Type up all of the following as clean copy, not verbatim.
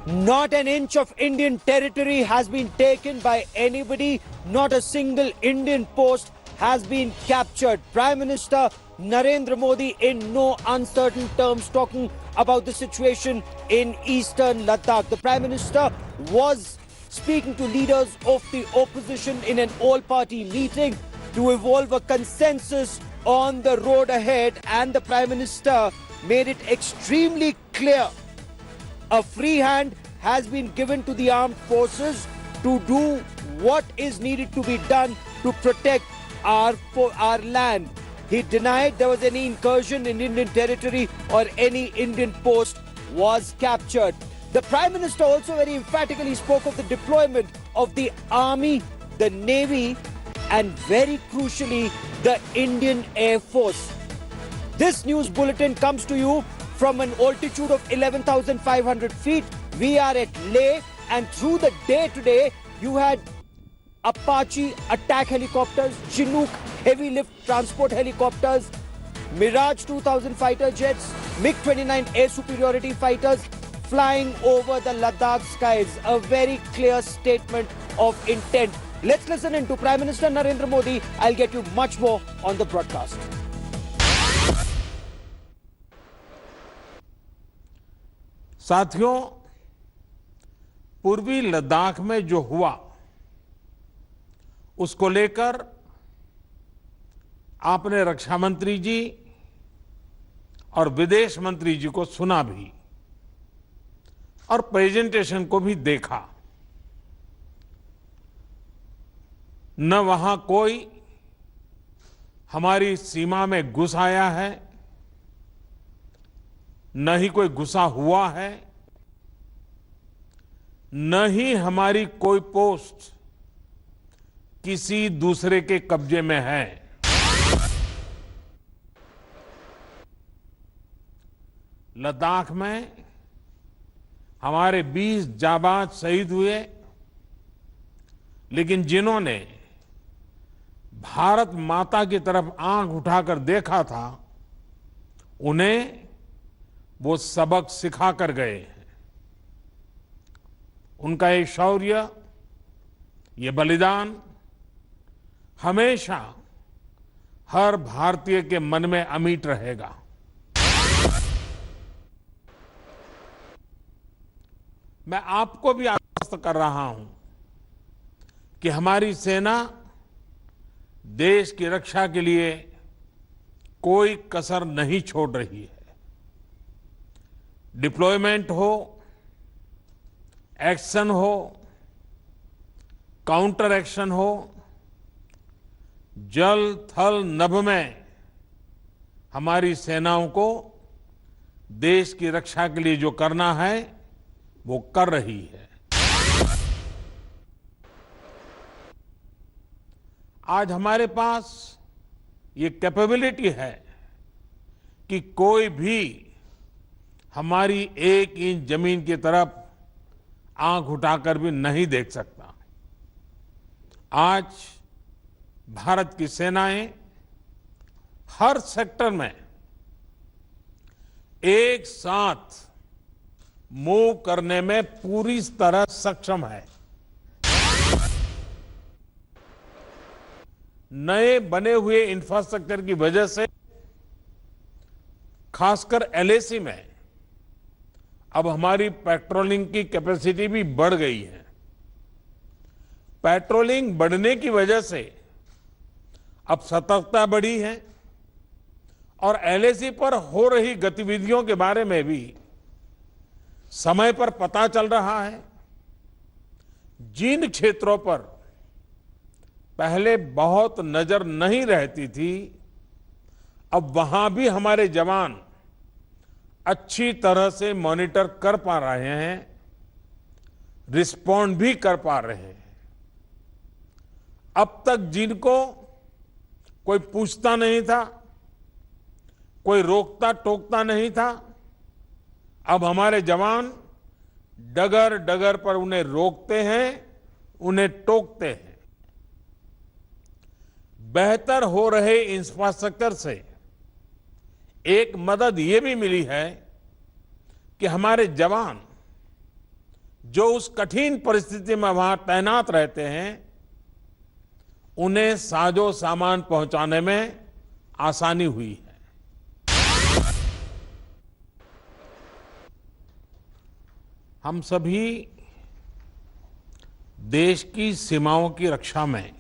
Not an inch of Indian territory has been taken by anybody. Not a single Indian post has been captured. Prime Minister Narendra Modi in no uncertain terms talking about the situation in eastern Ladakh. The Prime Minister was speaking to leaders of the opposition in an all-party meeting to evolve a consensus on the road ahead, and the Prime Minister made it extremely clear. A free hand has been given to the armed forces to do what is needed to be done to protect our land. He denied there was any incursion in Indian territory or any Indian post was captured. The Prime Minister also very emphatically spoke of the deployment of the Army, the Navy, and very crucially, the Indian Air Force. This news bulletin comes to you from an altitude of 11,500 feet. We are at LAC, and through the day today, you had Apache attack helicopters, Chinook heavy lift transport helicopters, Mirage 2000 fighter jets, MiG-29 air superiority fighters flying over the Ladakh skies. A very clear statement of intent. Let's listen in to Prime Minister Narendra Modi. I'll get you much more on the broadcast. साथियों, पूर्वी लद्दाख में जो हुआ उसको लेकर आपने रक्षा मंत्री जी और विदेश मंत्री जी को सुना भी और प्रेजेंटेशन को भी देखा। न वहां कोई हमारी सीमा में घुस आया है, न ही कोई घुसा हुआ है, न ही हमारी कोई पोस्ट किसी दूसरे के कब्जे में है। लद्दाख में हमारे 20 जाबाज शहीद हुए, लेकिन जिन्होंने भारत माता की तरफ आंख उठाकर देखा था, उन्हें वो सबक सिखा कर गए हैं। उनका ये शौर्य, ये बलिदान हमेशा हर भारतीय के मन में अमिट रहेगा। मैं आपको भी आश्वस्त कर रहा हूं कि हमारी सेना देश की रक्षा के लिए कोई कसर नहीं छोड़ रही है। डिप्लॉयमेंट हो, एक्शन हो, काउंटर एक्शन हो, जल थल नभ में हमारी सेनाओं को देश की रक्षा के लिए जो करना है वो कर रही है। आज हमारे पास ये कैपेबिलिटी है कि कोई भी हमारी एक इंच जमीन की तरफ आंख उठाकर भी नहीं देख सकता। आज भारत की सेनाएं हर सेक्टर में एक साथ मूव करने में पूरी तरह सक्षम है। नए बने हुए इंफ्रास्ट्रक्चर की वजह से खासकर LAC में अब हमारी पेट्रोलिंग की कैपेसिटी भी बढ़ गई है। पेट्रोलिंग बढ़ने की वजह से अब सतर्कता बढ़ी है और LAC पर हो रही गतिविधियों के बारे में भी समय पर पता चल रहा है। जिन क्षेत्रों पर पहले बहुत नजर नहीं रहती थी, अब वहां भी हमारे जवान अच्छी तरह से मॉनिटर कर पा रहे हैं, रिस्पॉन्ड भी कर पा रहे हैं। अब तक जिनको कोई पूछता नहीं था, कोई रोकता टोकता नहीं था, अब हमारे जवान डगर डगर पर उन्हें रोकते हैं, उन्हें टोकते हैं। बेहतर हो रहे इंफ्रास्ट्रक्चर से एक मदद ये भी मिली है कि हमारे जवान जो उस कठिन परिस्थिति में वहां तैनात रहते हैं, उन्हें साजो सामान पहुंचाने में आसानी हुई है। हम सभी देश की सीमाओं की रक्षा में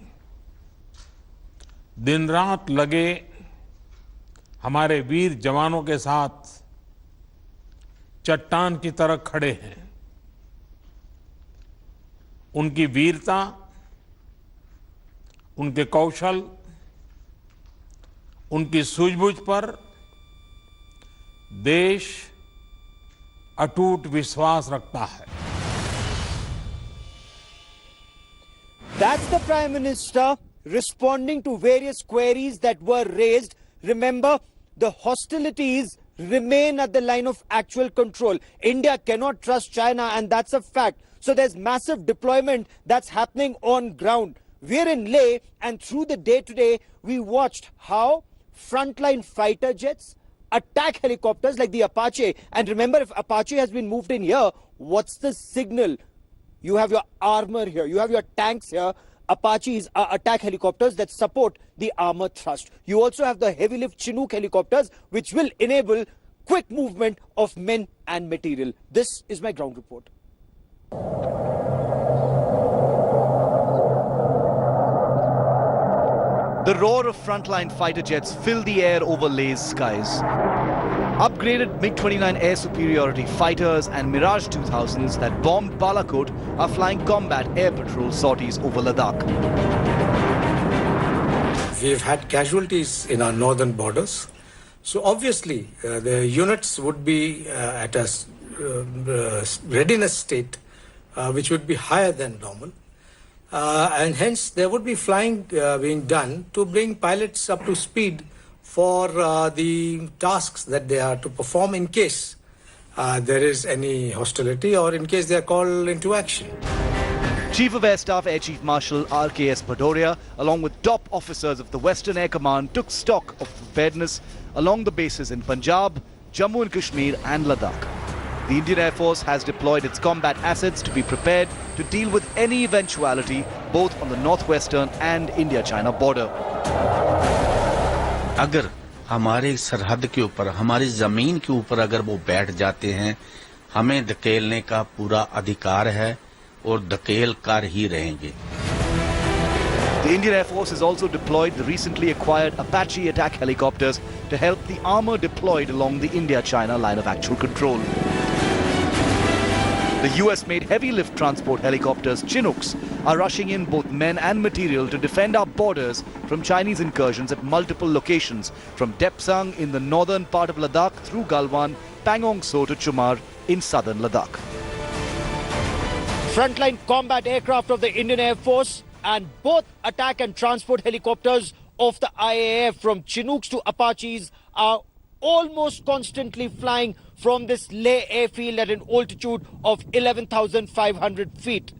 दिन रात लगे हमारे वीर जवानों के साथ चट्टान की तरह खड़े हैं। उनकी वीरता, उनके कौशल, उनकी सूझबूझ पर देश अटूट विश्वास रखता है। That's the Prime Minister responding to various queries that were raised. Remember, the hostilities remain at the line of actual control. India cannot trust China, and that's a fact. So there's massive deployment that's happening on ground. We're in Leh, and through the day today, we watched how frontline fighter jets attack helicopters like the Apache. And remember, if Apache has been moved in here, what's the signal? You have your armor here, you have your tanks here. Apaches are attack helicopters that support the armor thrust. You also have the heavy lift Chinook helicopters, which will enable quick movement of men and material. This is my ground report. The roar of frontline fighter jets fill the air over Leh's skies. Upgraded MiG-29 air superiority fighters and Mirage 2000s that bombed Balakot are flying combat air patrol sorties over Ladakh. We've had casualties in our northern borders. So obviously the units would be at a readiness state which would be higher than normal. And hence there would be flying being done to bring pilots up to speed for the tasks that they are to perform in case there is any hostility or in case they are called into action. Chief of Air Staff Air Chief Marshal RKS Bhadoria, along with top officers of the Western Air Command, took stock of preparedness along the bases in Punjab, Jammu and Kashmir and Ladakh. The Indian Air Force has deployed its combat assets to be prepared to deal with any eventuality both on the northwestern and India-China border. अगर हमारी सरहद के ऊपर, हमारी जमीन के ऊपर अगर वो बैठ जाते हैं, हमें धकेलने का पूरा अधिकार है और धकेल कर ही रहेंगे. The Indian Air Force has also deployed the recently acquired Apache attack helicopters to help the armor deployed along the India-China line of actual control. The US-made heavy lift transport helicopters Chinooks are rushing in both men and material to defend our borders from Chinese incursions at multiple locations, from Depsang in the northern part of Ladakh through Galwan, Pangong So to Chumar in southern Ladakh. Frontline combat aircraft of the Indian Air Force and both attack and transport helicopters of the IAF, from Chinooks to Apaches, are almost constantly flying from this Leh airfield at an altitude of 11,500 feet.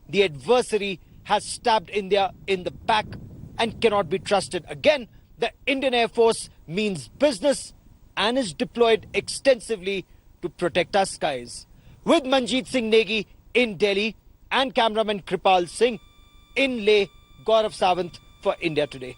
The adversary has stabbed India in the back and cannot be trusted. Again, the Indian Air Force means business and is deployed extensively to protect our skies. With Manjeet Singh Negi in Delhi and cameraman Kripal Singh in Leh, Gaurav Sawant for India Today.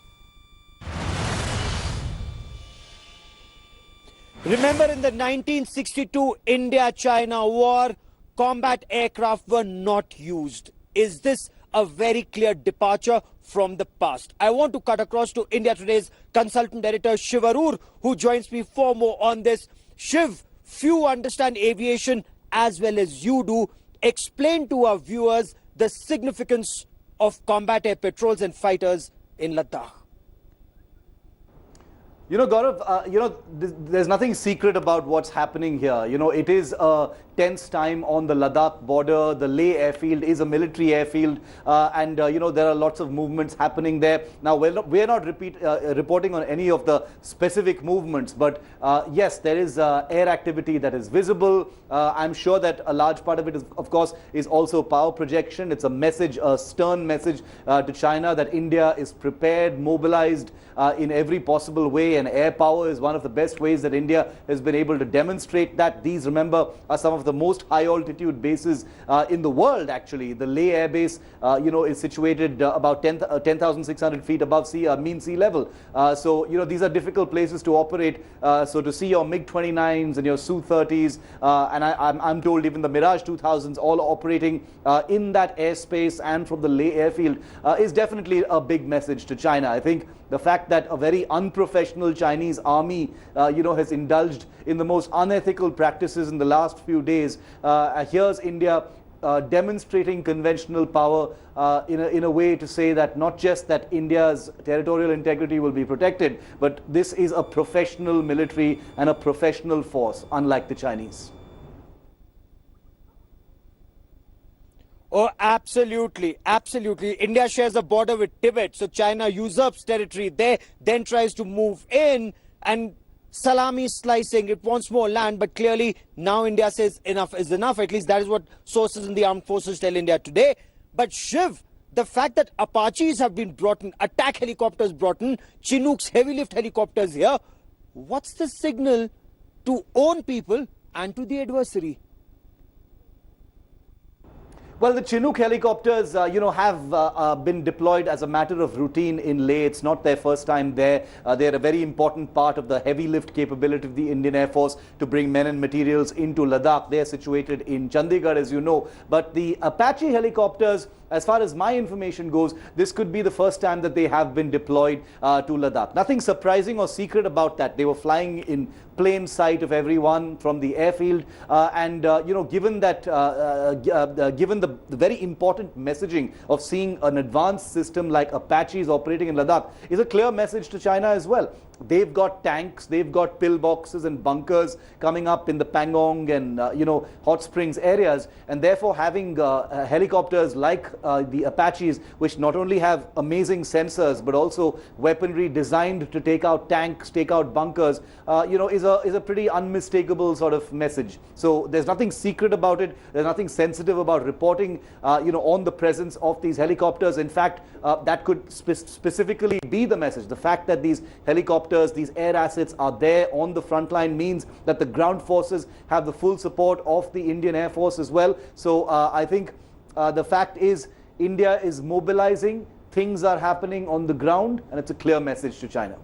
Remember, in the 1962 India-China war, combat aircraft were not used. Is this a very clear departure from the past? I want to cut across to India Today's consultant editor Shiv Arur, who joins me for more on this. Shiv, few understand aviation as well as you do. Explain to our viewers the significance of combat air patrols and fighters in Ladakh. You know, Gaurav, there's nothing secret about what's happening here. You know, it is a tense time on the Ladakh border. The Leh airfield is a military airfield, and there are lots of movements happening there. Now, we're not reporting on any of the specific movements, but yes, there is air activity that is visible. I'm sure that a large part of it, of course, is also power projection. It's a message, a stern message to China that India is prepared, mobilized in every possible way, and air power is one of the best ways that India has been able to demonstrate that. These, remember, are some of the the most high altitude bases in the world, actually. The Leh Air Base, is situated about 10,600 feet above mean sea level. So, these are difficult places to operate. So to see your MiG-29s and your Su-30s, and I'm told even the Mirage 2000s all operating in that airspace and from the Leh airfield is definitely a big message to China. I think the fact that a very unprofessional Chinese army, has indulged in the most unethical practices in the last few days, here's India demonstrating conventional power in a way to say that not just that India's territorial integrity will be protected, but this is a professional military and a professional force, unlike the Chinese. Oh, absolutely. Absolutely. India shares a border with Tibet, so China usurps territory there, then tries to move in and salami slicing. It wants more land, but clearly now India says enough is enough. At least that is what sources in the armed forces tell India today. But Shiv, the fact that Apaches have been brought in, attack helicopters brought in, Chinook's heavy lift helicopters here, what's the signal to own people and to the adversary? Well, the Chinook helicopters, have been deployed as a matter of routine in Leh. It's not their first time there. They're a very important part of the heavy lift capability of the Indian Air Force to bring men and materials into Ladakh. They're situated in Chandigarh, as you know. But the Apache helicopters, as far as my information goes, this could be the first time that they have been deployed to Ladakh. Nothing surprising or secret about that. They were flying in plain sight of everyone from the airfield, given that, given the very important messaging of seeing an advanced system like Apaches operating in Ladakh is a clear message to China as well. They've got tanks, they've got pillboxes and bunkers coming up in the Pangong and hot springs areas, and therefore having helicopters like the Apaches, which not only have amazing sensors but also weaponry designed to take out tanks, take out bunkers, is a pretty unmistakable sort of message. So there's nothing secret about it. There's nothing sensitive about reporting on the presence of these helicopters. In fact, that could specifically be the message. The fact that these helicopters, these air assets are there on the front line means that the ground forces have the full support of the Indian Air Force as well. So I think the fact is India is mobilizing, things are happening on the ground, and it's a clear message to China.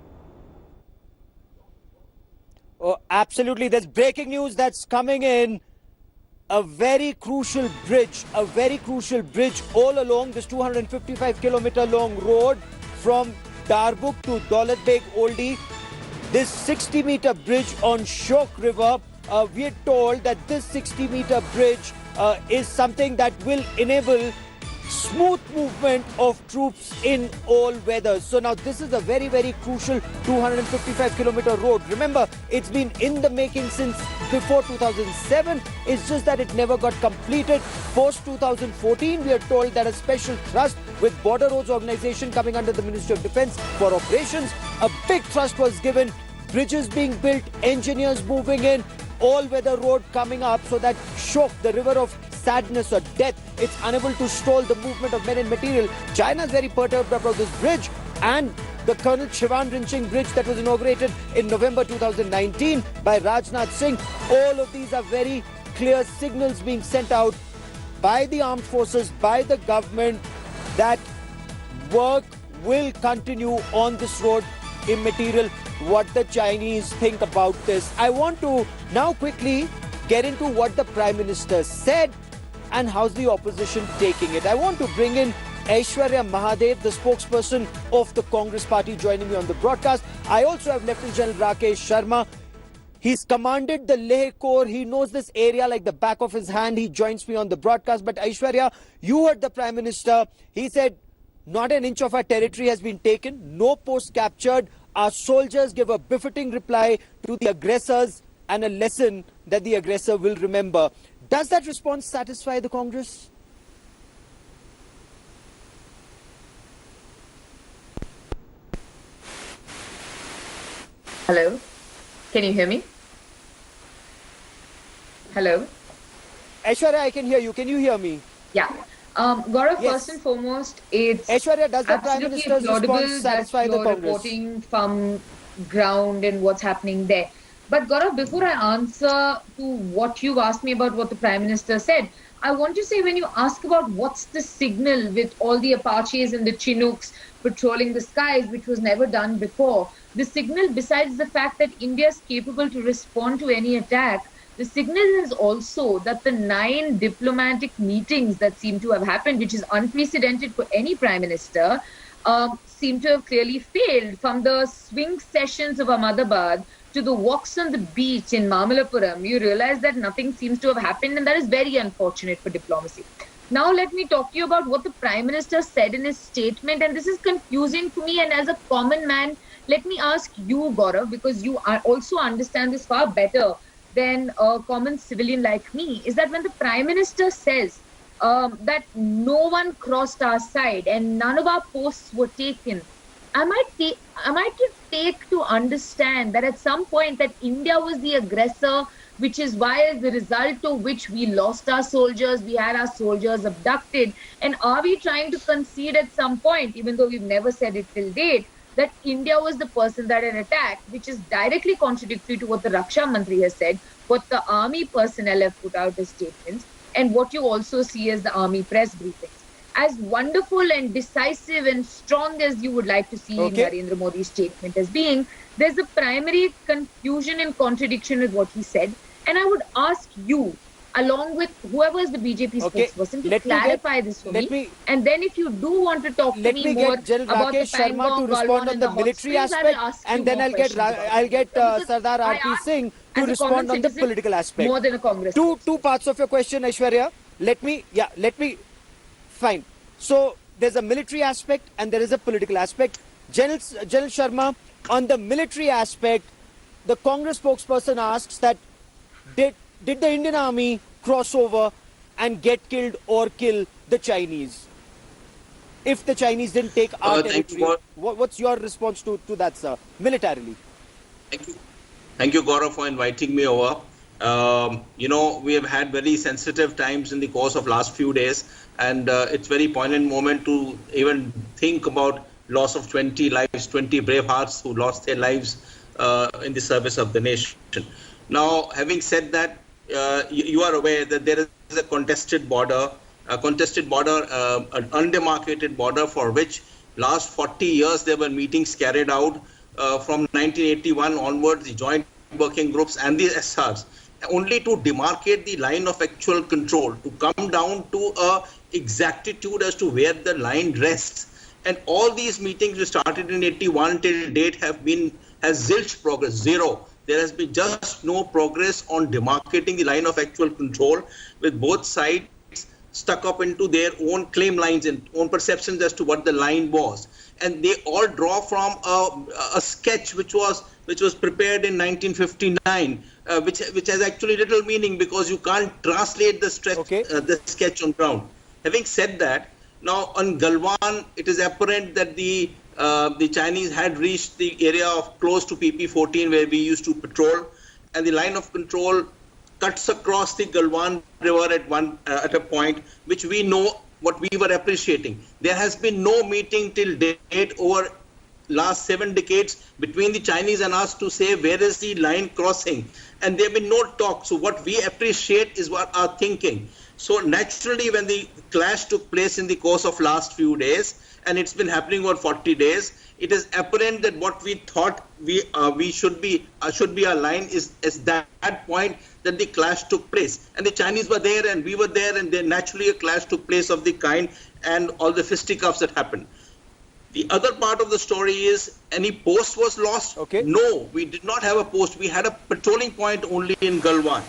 Oh, absolutely. There's breaking news that's coming in. A very crucial bridge all along this 255-kilometer long road from Darbuk to Daulat Beg Oldie. This 60-meter bridge on Shok River, we are told that this 60-meter bridge is something that will enable smooth movement of troops in all weathers. So now this is a very, very crucial 255-kilometer road. Remember, it's been in the making since before 2007. It's just that it never got completed. Post 2014, we are told that a special trust with Border Roads Organization coming under the Ministry of Defence for operations, a big trust was given. Bridges being built, engineers moving in, all-weather road coming up so that Shok, the river of sadness or death, it's unable to stall the movement of men and material. China is very perturbed about this bridge and the Colonel Shivan Rinching Bridge that was inaugurated in November 2019 by Rajnath Singh. All of these are very clear signals being sent out by the armed forces, by the government, that work will continue on this road immaterial what the Chinese think about this. I want to now quickly get into what the Prime Minister said and how's the opposition taking it. I want to bring in Aishwarya Mahadev, the spokesperson of the Congress party, joining me on the broadcast. I also have Lieutenant General Rakesh Sharma. He's commanded the Leh Corps. He knows this area like the back of his hand. He joins me on the broadcast. But Aishwarya, you heard the Prime Minister. He said, not an inch of our territory has been taken, no post captured. Our soldiers give a befitting reply to the aggressors and a lesson that the aggressor will remember. Does that response satisfy the Congress? Hello, can you hear me? Hello? Aishwarya, I can hear you. Can you hear me? Yeah. Gaurav, Yes. first and foremost, it's Aishwarya, does the Prime absolutely Minister's laudable response satisfy that the you're Congress? reporting from ground and what's happening there. But Gaurav, before I answer to what you've asked me about what the Prime Minister said, I want to say when you ask about what's the signal with all the Apaches and the Chinooks patrolling the skies, which was never done before, the signal, besides the fact that India is capable to respond to any attack, the signal is also that the 9 diplomatic meetings that seem to have happened, which is unprecedented for any Prime Minister, seem to have clearly failed. From the swing sessions of Ahmedabad to the walks on the beach in Mamallapuram, you realize that nothing seems to have happened, and that is very unfortunate for diplomacy. Now, let me talk to you about what the Prime Minister said in his statement, and this is confusing for me. And as a common man, let me ask you, Gaurav, because you also understand this far better than a common civilian like me, is that when the Prime Minister says that no one crossed our side and none of our posts were taken, am I to take to understand that at some point that India was the aggressor, which is why, as the result of which we lost our soldiers, we had our soldiers abducted? And are we trying to concede at some point, even though we've never said it till date, that India was the person that had attacked, which is directly contradictory to what the Raksha Mantri has said, what the army personnel have put out as statements, and what you also see as the army press briefings? As wonderful and decisive and strong as you would like to see Narendra Modi's statement as being, there's a primary confusion and contradiction with what he said. And I would ask you, along with whoever is the BJP spokesperson, to clarify this for me. And then if you do want to talk to me more about the Sharma to respond on the military aspect, and then I'll get Sardar R.P. Singh to respond on the political aspect. More than a Congress. Two parts of your question, Aishwarya. Fine. So there's a military aspect and there is a political aspect. General Sharma, on the military aspect, the Congress spokesperson asks that did the Indian army cross over and get killed or kill the Chinese? If the Chinese didn't take our territory, what's your response to that, sir, militarily? Thank you, Gaurav, for inviting me over. We have had very sensitive times in the course of last few days, and it's very poignant moment to even think about loss of 20 lives, 20 brave hearts who lost their lives in the service of the nation. Now, having said that, you are aware that there is a contested border, an undemarcated border for which last 40 years there were meetings carried out from 1981 onwards, the joint working groups and the SRs, only to demarcate the line of actual control, to come down to a exactitude as to where the line rests. And all these meetings which started in 81 till date has zilch progress, zero. There has been just no progress on demarcating the line of actual control, with both sides stuck up into their own claim lines and own perceptions as to what the line was. And they all draw from a sketch which was prepared in 1959, which has actually little meaning because you can't translate the sketch on ground. Having said that, now on Galwan, it is apparent that the Chinese had reached the area of close to PP-14 where we used to patrol, and the line of control cuts across the Galwan River at a point which we know what we were appreciating. There has been no meeting till date over last 7 decades between the Chinese and us to say where is the line crossing, and there have been no talk. So what we appreciate is what our thinking. So naturally, when the clash took place in the course of last few days, and it's been happening over 40 days, it is apparent that what we thought we should be our line is that point that the clash took place, and the Chinese were there and we were there, and then naturally a clash took place of the kind and all the fisticuffs that happened. The other part of the story is, any post was lost? No, we did not have a post. We had a patrolling point only in Galwan.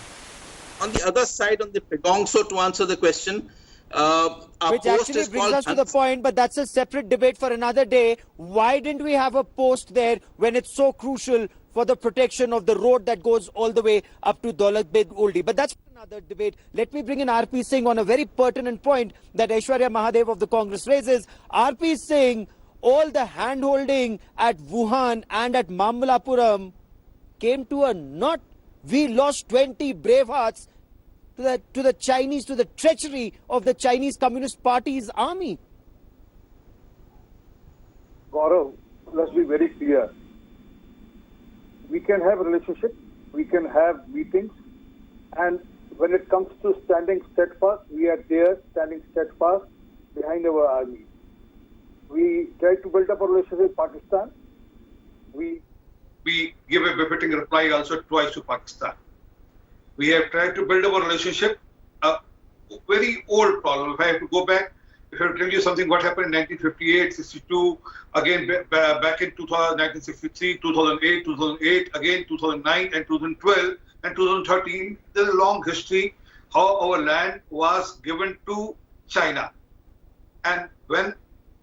On the other side, on the Pegongso, to answer the question, which actually brings us to the point, but that's a separate debate for another day. Why didn't we have a post there when it's so crucial for the protection of the road that goes all the way up to Daulat Beg Oldi? But that's another debate. Let me bring in R.P. Singh on a very pertinent point that Aishwarya Mahadev of the Congress raises. R.P. Singh, all the hand-holding at Wuhan and at Mamallapuram came to a not. We lost 20 brave hearts to the Chinese, to the treachery of the Chinese Communist Party's army. Gaurav, let's be very clear. We can have a relationship we can have meetings, and when it comes to standing steadfast, we are there standing steadfast behind our army. We try to build up a relationship with Pakistan. We give a befitting reply also twice to Pakistan. We have tried to build up a relationship, a very old problem. If I have to go back, if I have to tell you something, what happened in 1958, 62, again back in 1963, 2008, again 2009 and 2012 and 2013, there's a long history how our land was given to China. And when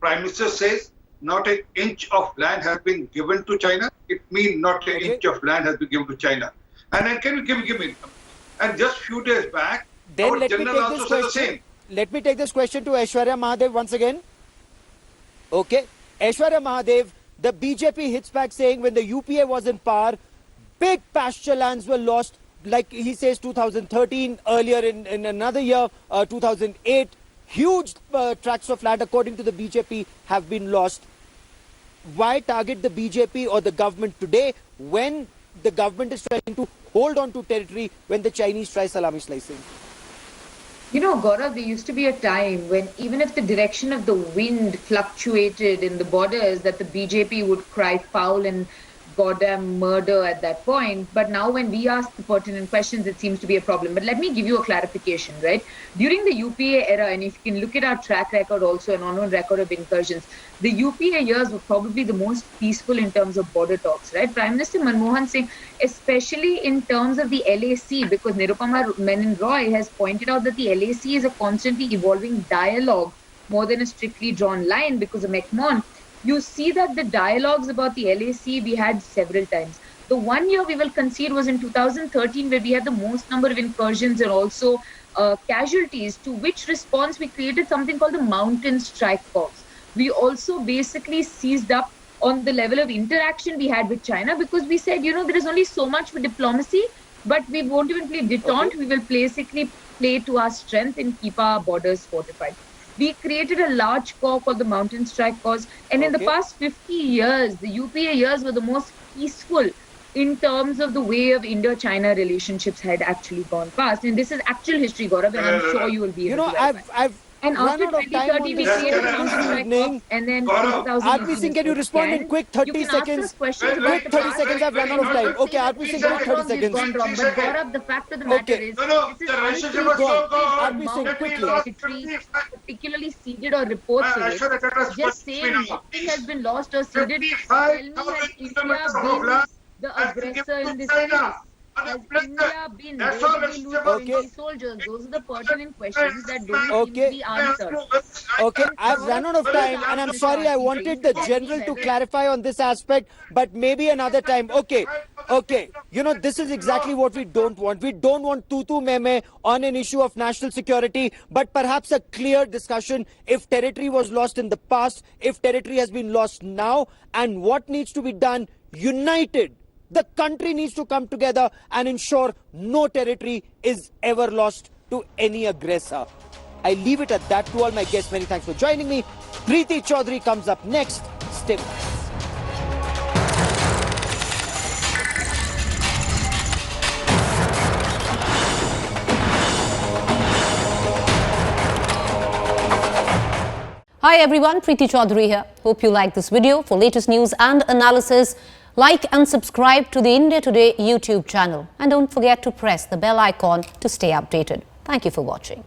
Prime Minister says not an inch of land has been given to China, it means not an inch of land has been given to China. And then can you give me? And just few days back, Then our let me general take also this said the question. same. Let me take this question to Aishwarya Mahadev once again. Okay. Aishwarya Mahadev, the BJP hits back saying when the UPA was in power, big pasture lands were lost, like he says 2013, earlier in another year, 2008. Huge tracts of land, according to the BJP, have been lost. Why target the BJP or the government today when the government is trying to hold on to territory when the Chinese try salami slicing? You know, Gaurav, there used to be a time when even if the direction of the wind fluctuated in the borders, that the BJP would cry foul and goddamn murder at that point. But now when we ask the pertinent questions, it seems to be a problem. But let me give you a clarification, right? During the UPA era, and if you can look at our track record also, an on record of incursions, the UPA years were probably the most peaceful in terms of border talks, right? Prime Minister Manmohan Singh, especially in terms of the LAC, because Nirupama Menon Roy has pointed out that the LAC is a constantly evolving dialogue more than a strictly drawn line because of McMahon. You see that the dialogues about the LAC we had several times. The 1 year we will concede was in 2013, where we had the most number of incursions and also casualties, to which response we created something called the Mountain Strike Force. We also basically seized up on the level of interaction we had with China, because we said, you know, there is only so much for diplomacy, but we won't even play detente. Okay. We will basically play to our strength and keep our borders fortified. We created a large corps called the Mountain Strike Force. And in the past 50 years, the UPA years were the most peaceful in terms of the way of Indo-China relationships had actually gone past. And this is actual history, Gaurav, and I'm sure you will be able to verify. And after 2030, we created a Mountain Strike Force, and then 2000. Singh, can you respond in quick 30 seconds? Quick 30 seconds, I've run out of time. Okay, RP Singh, quick 30 seconds. Gone wrong. But Gaurav, the fact of the matter is, this is territory, particularly ceded or reports of it. Just saying nothing has been lost or ceded. Tell me, has India been the aggressor in this case? Has India been losing soldiers? Those are the pertinent questions that don't seem to be answered. Okay, I've run out of time, and I'm sorry, I wanted the general to clarify on this aspect, but maybe another time. Okay. You know, this is exactly what we don't want. We don't want tutu meme on an issue of national security, but perhaps a clear discussion if territory was lost in the past, if territory has been lost now, and what needs to be done united. The country needs to come together and ensure no territory is ever lost to any aggressor. I leave it at that. To all my guests, many thanks for joining me. Preeti Chaudhary comes up next. Stay with us. Hi everyone, Preeti Chaudhary here. Hope you like this video. For latest news and analysis, like and subscribe to the India Today YouTube channel. And don't forget to press the bell icon to stay updated. Thank you for watching.